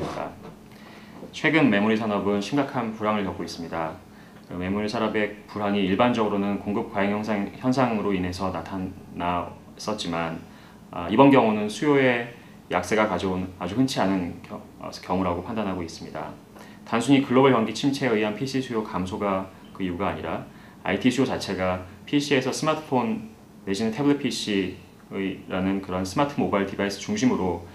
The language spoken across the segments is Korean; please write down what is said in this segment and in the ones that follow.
하겠습니다. 최근 메모리 산업은 심각한 불황을 겪고 있습니다. 메모리 산업의 불황이 일반적으로는 공급 과잉 현상으로 인해서 나타났었지만 이번 경우는 수요의 약세가 가져온 아주 흔치 않은 경우라고 판단하고 있습니다. 단순히 글로벌 경기 침체에 의한 PC 수요 감소가 그 이유가 아니라 IT 수요 자체가 PC에서 스마트폰 내지는 태블릿 PC라는 그런 스마트 모바일 디바이스 중심으로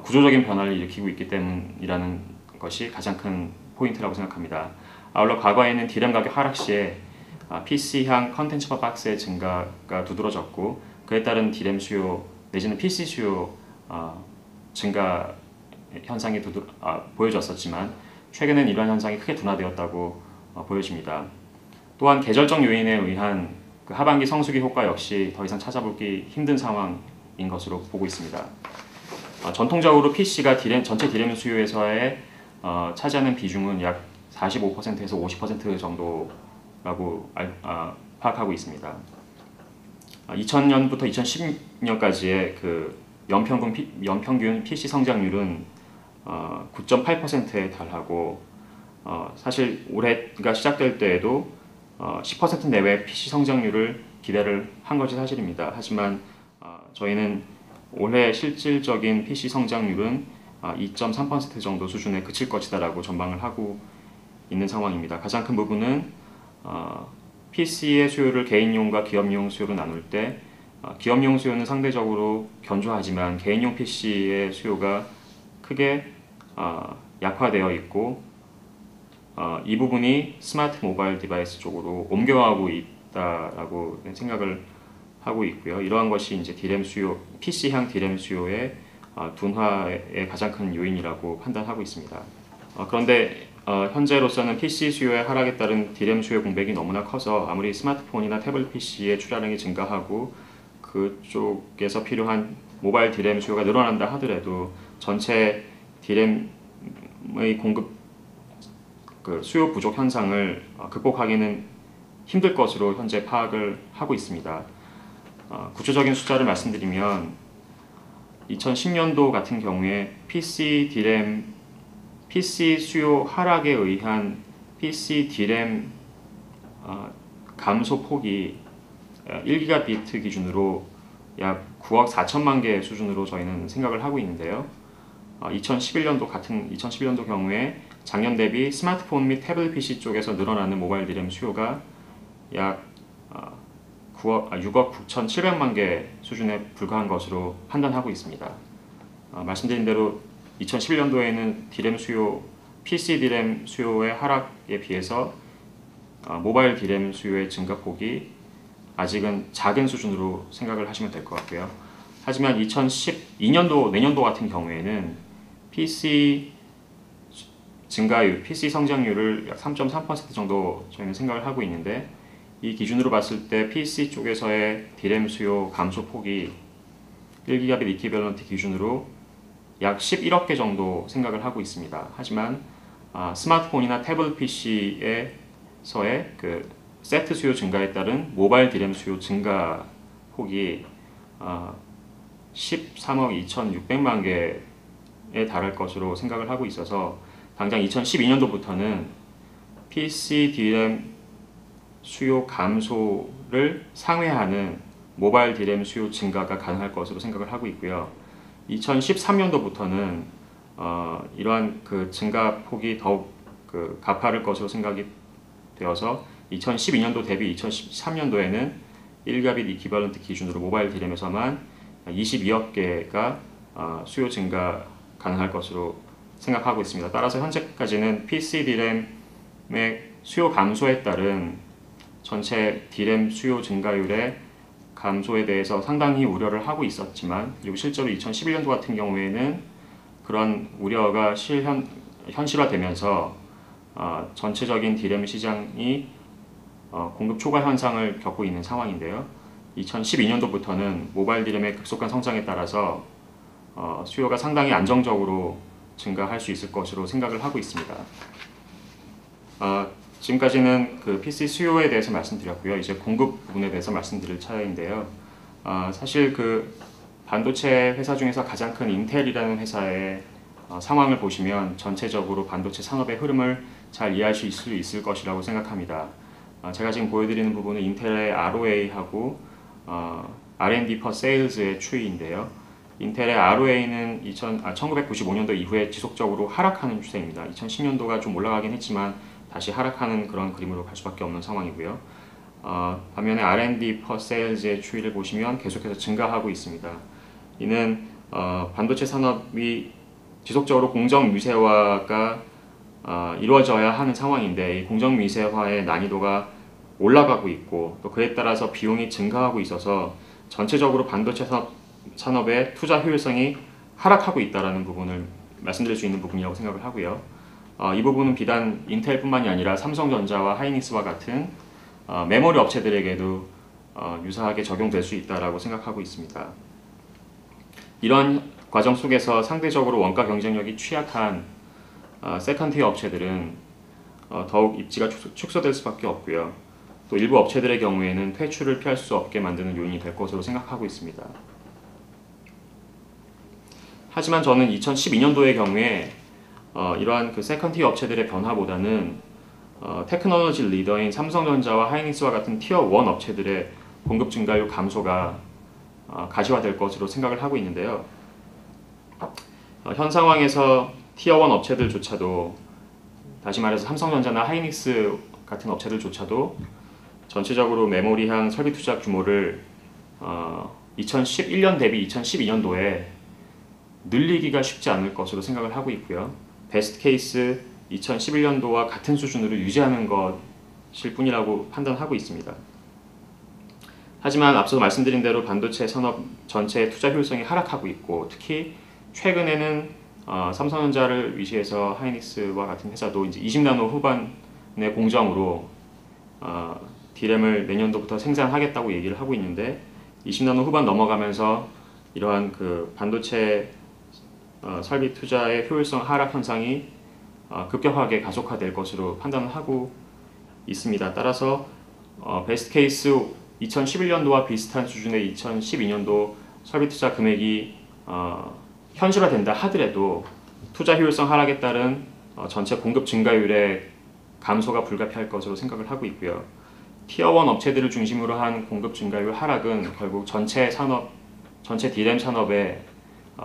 구조적인 변화를 일으키고 있기 때문이라는 것이 가장 큰 포인트라고 생각합니다. 아울러 과거에는 DRAM 가격 하락 시에 PC향 컨텐츠화 박스의 증가가 두드러졌고 그에 따른 DRAM 수요 내지는 PC 수요 증가 현상이 보여졌었지만 최근엔 이러한 현상이 크게 둔화되었다고 보여집니다. 또한 계절적 요인에 의한 그 하반기 성수기 효과 역시 더 이상 찾아보기 힘든 상황인 것으로 보고 있습니다. 전통적으로 PC가 전체 DRAM 수요에서의 차지하는 비중은 약 45%에서 50% 정도라고 파악하고 있습니다. 2000년부터 2010년까지의 그 연평균 PC 성장률은 9.8%에 달하고 사실 올해가 시작될 때에도 10% 내외 PC 성장률을 기대를 한 것이 사실입니다. 하지만 저희는 올해 실질적인 PC 성장률은 2.3% 정도 수준에 그칠 것이다라고 전망을 하고 있는 상황입니다. 가장 큰 부분은 PC의 수요를 개인용과 기업용 수요로 나눌 때 기업용 수요는 상대적으로 견조하지만 개인용 PC의 수요가 크게 약화되어 있고 이 부분이 스마트 모바일 디바이스 쪽으로 옮겨가고 있다라고 생각을 하고 있고요. 이러한 것이 이제 DRAM 수요, PC향 DRAM 수요의 둔화의 가장 큰 요인이라고 판단하고 있습니다. 그런데 현재로서는 PC 수요의 하락에 따른 DRAM 수요 공백이 너무나 커서 아무리 스마트폰이나 태블릿 PC의 출하량이 증가하고 그쪽에서 필요한 모바일 DRAM 수요가 늘어난다 하더라도 전체 DRAM의 공급 수요 부족 현상을 극복하기는 힘들 것으로 현재 파악을 하고 있습니다. 구체적인 숫자를 말씀드리면 2010년도 같은 경우에 PC 수요 하락에 의한 PC DRAM 감소 폭이 1기가비트 기준으로 약 9억 4천만 개 수준으로 저희는 생각을 하고 있는데요. 2011년도 경우에 작년 대비 스마트폰 및 태블릿 PC 쪽에서 늘어나는 모바일 DRAM 수요가 약 6억 9,700만 개 수준에 불과한 것으로 판단하고 있습니다. 말씀드린 대로 2011년도에는 DRAM 수요, PC DRAM 수요의 하락에 비해서 모바일 DRAM 수요의 증가폭이 아직은 작은 수준으로 생각을 하시면 될 것 같고요. 하지만 2012년도, 내년도 같은 경우에는 PC 증가율, PC 성장률을 약 3.3% 정도 저희는 생각을 하고 있는데 이 기준으로 봤을 때 PC 쪽에서의 DRAM 수요 감소 폭이 1기가빗 이퀴밸런트 기준으로 약 11억 개 정도 생각을 하고 있습니다. 하지만 스마트폰이나 태블릿 PC에서의 그 세트 수요 증가에 따른 모바일 DRAM 수요 증가 폭이 13억 2,600만 개에 달할 것으로 생각을 하고 있어서 당장 2012년도부터는 PC DRAM 수요 감소를 상회하는 모바일 DRAM 수요 증가가 가능할 것으로 생각을 하고 있고요. 2013년도부터는 이러한 그 증가폭이 더욱 가파를 것으로 생각이 되어서 2012년도 대비 2013년도에는 1기가빗 이퀴벌런트 기준으로 모바일 DRAM에서만 22억 개가 수요 증가 가능할 것으로 생각하고 있습니다. 따라서 현재까지는 PC DRAM의 수요 감소에 따른 전체 DRAM 수요 증가율의 감소에 대해서 상당히 우려를 하고 있었지만 그리고 실제로 2011년도 같은 경우에는 그런 우려가 현실화되면서 전체적인 DRAM 시장이 공급 초과 현상을 겪고 있는 상황인데요. 2012년도부터는 모바일 DRAM의 급속한 성장에 따라서 수요가 상당히 안정적으로 증가할 수 있을 것으로 생각을 하고 있습니다. 지금까지는 그 PC 수요에 대해서 말씀드렸고요. 이제 공급 부분에 대해서 말씀드릴 차례인데요. 사실 그 반도체 회사 중에서 가장 큰 인텔이라는 회사의 상황을 보시면 전체적으로 반도체 산업의 흐름을 잘 이해할 수 있을 것이라고 생각합니다. 제가 지금 보여드리는 부분은 인텔의 ROA하고 R&D per sales의 추이인데요. 인텔의 ROA는 1995년도 이후에 지속적으로 하락하는 추세입니다. 2010년도가 좀 올라가긴 했지만 다시 하락하는 그런 그림으로 갈 수밖에 없는 상황이고요. 반면에 R&D per sales의 추이를 보시면 계속해서 증가하고 있습니다. 이는 반도체 산업이 지속적으로 공정 미세화가 이루어져야 하는 상황인데, 이 공정 미세화의 난이도가 올라가고 있고 또 그에 따라서 비용이 증가하고 있어서 전체적으로 반도체 산업의 투자 효율성이 하락하고 있다는 부분을 말씀드릴 수 있는 부분이라고 생각을 하고요. 이 부분은 비단 인텔뿐만이 아니라 삼성전자와 하이닉스와 같은 메모리 업체들에게도 유사하게 적용될 수 있다고 생각하고 있습니다. 이런 과정 속에서 상대적으로 원가 경쟁력이 취약한 세컨티어 업체들은 더욱 입지가 축소될 수밖에 없고요. 또 일부 업체들의 경우에는 퇴출을 피할 수 없게 만드는 요인이 될 것으로 생각하고 있습니다. 하지만 저는 2012년도의 경우에 이러한 그 세컨티어 업체들의 변화보다는 테크놀로지 리더인 삼성전자와 하이닉스와 같은 티어 1 업체들의 공급 증가율 감소가 가시화될 것으로 생각을 하고 있는데요. 현 상황에서 티어 1 업체들조차도, 다시 말해서 삼성전자나 하이닉스 같은 업체들조차도 전체적으로 메모리향 설비 투자 규모를 2011년 대비 2012년도에 늘리기가 쉽지 않을 것으로 생각을 하고 있고요. 베스트 케이스 2011년도와 같은 수준으로 유지하는 것일 뿐이라고 판단하고 있습니다. 하지만 앞서 말씀드린 대로 반도체 산업 전체의 투자 효율성이 하락하고 있고, 특히 최근에는 삼성전자를 위시해서 하이닉스와 같은 회사도 이제 20나노 후반의 공정으로 D램을 내년도부터 생산하겠다고 얘기를 하고 있는데, 20나노 후반 넘어가면서 이러한 그 반도체 설비 투자의 효율성 하락 현상이 급격하게 가속화될 것으로 판단을 하고 있습니다. 따라서 베스트 케이스 2011년도와 비슷한 수준의 2012년도 설비 투자 금액이 현실화된다 하더라도 투자 효율성 하락에 따른 전체 공급 증가율의 감소가 불가피할 것으로 생각을 하고 있고요. 티어 1 업체들을 중심으로 한 공급 증가율 하락은 결국 전체 D램 산업의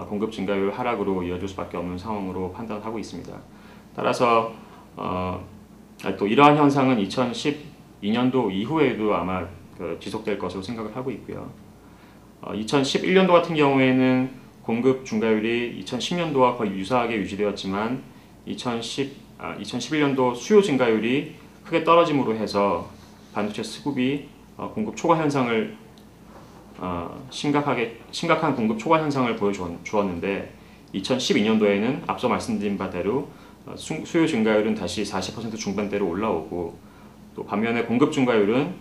공급 증가율 하락으로 이어질 수밖에 없는 상황으로 판단하고 있습니다. 따라서 또 이러한 현상은 2012년도 이후에도 아마 지속될 것으로 생각을 하고 있고요. 2011년도 같은 경우에는 공급 증가율이 2010년도와 거의 유사하게 유지되었지만 2011년도 수요 증가율이 크게 떨어짐으로 해서 반도체 수급이 공급 초과 현상을 심각한 공급 초과 현상을 보여주었는데, 2012년도에는 앞서 말씀드린 바대로 수요 증가율은 다시 40% 중반대로 올라오고, 또 반면에 공급 증가율은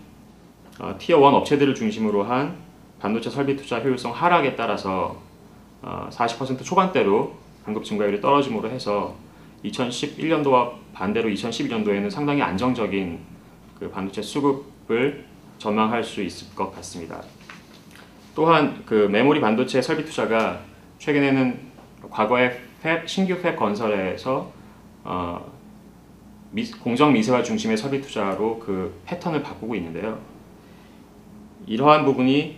티어 1 업체들을 중심으로 한 반도체 설비 투자 효율성 하락에 따라서 40% 초반대로 공급 증가율이 떨어짐으로 해서 2011년도와 반대로 2012년도에는 상당히 안정적인 그 반도체 수급을 전망할 수 있을 것 같습니다. 또한 그 메모리 반도체 설비 투자가 최근에는 과거의 신규 팹 건설에서 공정 미세화 중심의 설비 투자로 그 패턴을 바꾸고 있는데요. 이러한 부분이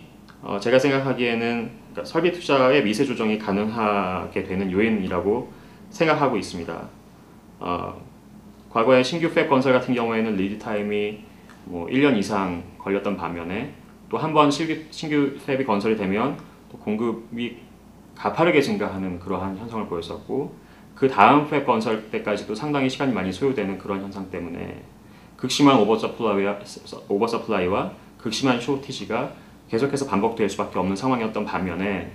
제가 생각하기에는 그러니까 설비 투자의 미세 조정이 가능하게 되는 요인이라고 생각하고 있습니다. 과거에 신규 팹 건설 같은 경우에는 리드 타임이 1년 이상 걸렸던 반면에, 또 한 번 신규 팹이 건설이 되면 또 공급이 가파르게 증가하는 그러한 현상을 보였었고, 그 다음 팹 건설 때까지도 상당히 시간이 많이 소요되는 그런 현상 때문에 극심한 오버서플라이와 극심한 쇼티지가 계속해서 반복될 수밖에 없는 상황이었던 반면에,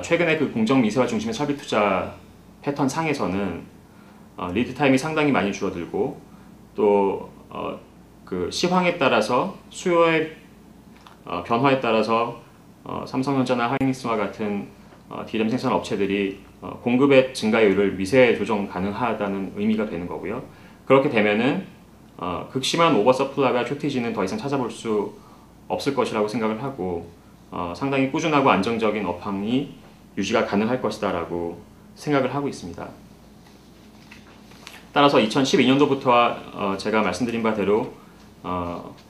최근에 그 공정 미세화 중심의 설비 투자 패턴 상에서는 리드 타임이 상당히 많이 줄어들고, 또 그 시황에 따라서 수요의 변화에 따라서 삼성전자나 하이닉스와 같은 D램 생산 업체들이 공급의 증가율을 미세 조정 가능하다는 의미가 되는 거고요. 그렇게 되면은 극심한 오버서플라이와 쇼티지는 더 이상 찾아볼 수 없을 것이라고 생각을 하고, 상당히 꾸준하고 안정적인 업황이 유지가 가능할 것이다라고 생각을 하고 있습니다. 따라서 2012년도부터 제가 말씀드린 바대로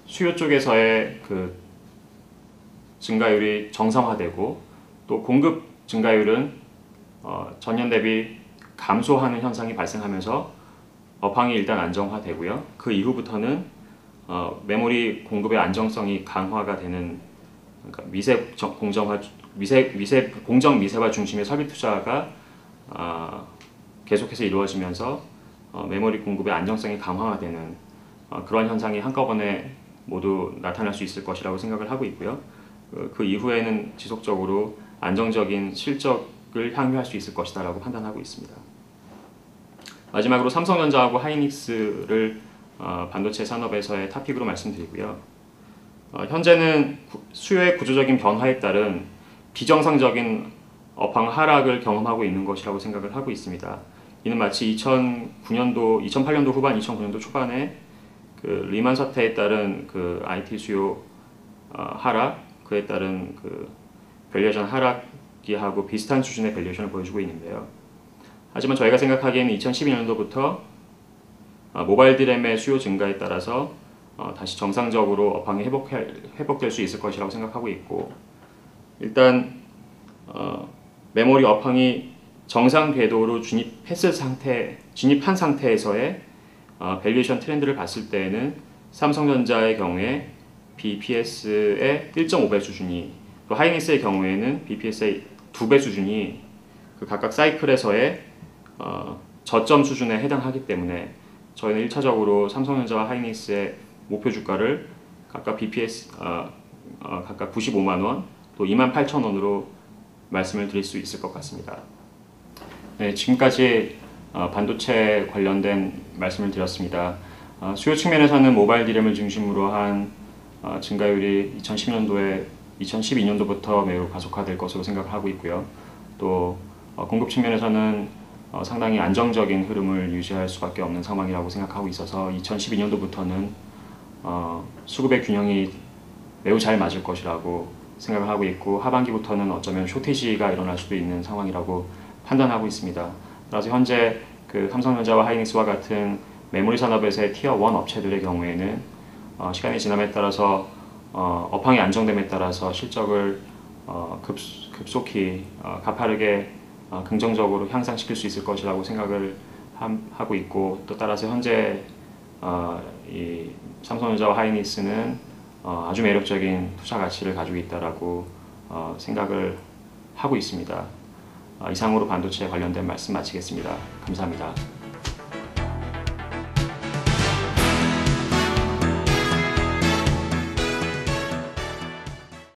수요 쪽에서의 그 증가율이 정상화되고 또 공급 증가율은 전년 대비 감소하는 현상이 발생하면서 업황이 일단 안정화되고요. 그 이후부터는 메모리 공급의 안정성이 강화가 되는, 그러니까 공정 미세화 중심의 설비 투자가 계속해서 이루어지면서 메모리 공급의 안정성이 강화되는 그런 현상이 한꺼번에 모두 나타날 수 있을 것이라고 생각을 하고 있고요. 그 이후에는 지속적으로 안정적인 실적을 향유할 수 있을 것이다라고 판단하고 있습니다. 마지막으로 삼성전자하고 하이닉스를 반도체 산업에서의 탑픽으로 말씀드리고요. 현재는 수요의 구조적인 변화에 따른 비정상적인 업황 하락을 경험하고 있는 것이라고 생각을 하고 있습니다. 이는 마치 2008년도 후반, 2009년도 초반에 그 리만 사태에 따른 그 IT 수요 하락, 그에 따른 그 밸류에이션 하락기하고 비슷한 수준의 밸류에이션을 보여주고 있는데요. 하지만 저희가 생각하기에는 2012년도부터 모바일 디램의 수요 증가에 따라서 다시 정상적으로 업황이 회복될 수 있을 것이라고 생각하고 있고, 일단 메모리 업황이 정상 궤도로 진입한 상태에서의 밸류에이션 트렌드를 봤을 때에는 삼성전자의 경우에 BPS의 1.5배 수준이, 또 하이닉스의 경우에는 BPS의 2배 수준이 그 각각 사이클에서의 저점 수준에 해당하기 때문에 저희는 1차적으로 삼성전자와 하이닉스의 목표 주가를 각각 BPS 각각 95만 원, 또 28,000원으로 말씀을 드릴 수 있을 것 같습니다. 네, 지금까지 반도체 관련된 말씀을 드렸습니다. 수요 측면에서는 모바일 디램을 중심으로 한 증가율이 2012년도부터 매우 가속화될 것으로 생각을 하고 있고요. 또 공급 측면에서는 상당히 안정적인 흐름을 유지할 수밖에 없는 상황이라고 생각하고 있어서 2012년도부터는 수급의 균형이 매우 잘 맞을 것이라고 생각을 하고 있고, 하반기부터는 어쩌면 쇼티지가 일어날 수도 있는 상황이라고 판단하고 있습니다. 따라서 현재 그 삼성전자와 하이닉스와 같은 메모리 산업에서의 티어 1 업체들의 경우에는 시간이 지남에 따라서 업황이 안정됨에 따라서 실적을 급속히 가파르게 긍정적으로 향상시킬 수 있을 것이라고 생각을 하고 있고, 또 따라서 현재 이 삼성전자와 하이닉스는 아주 매력적인 투자 가치를 가지고 있다라고 생각을 하고 있습니다. 이상으로 반도체에 관련된 말씀 마치겠습니다. 감사합니다.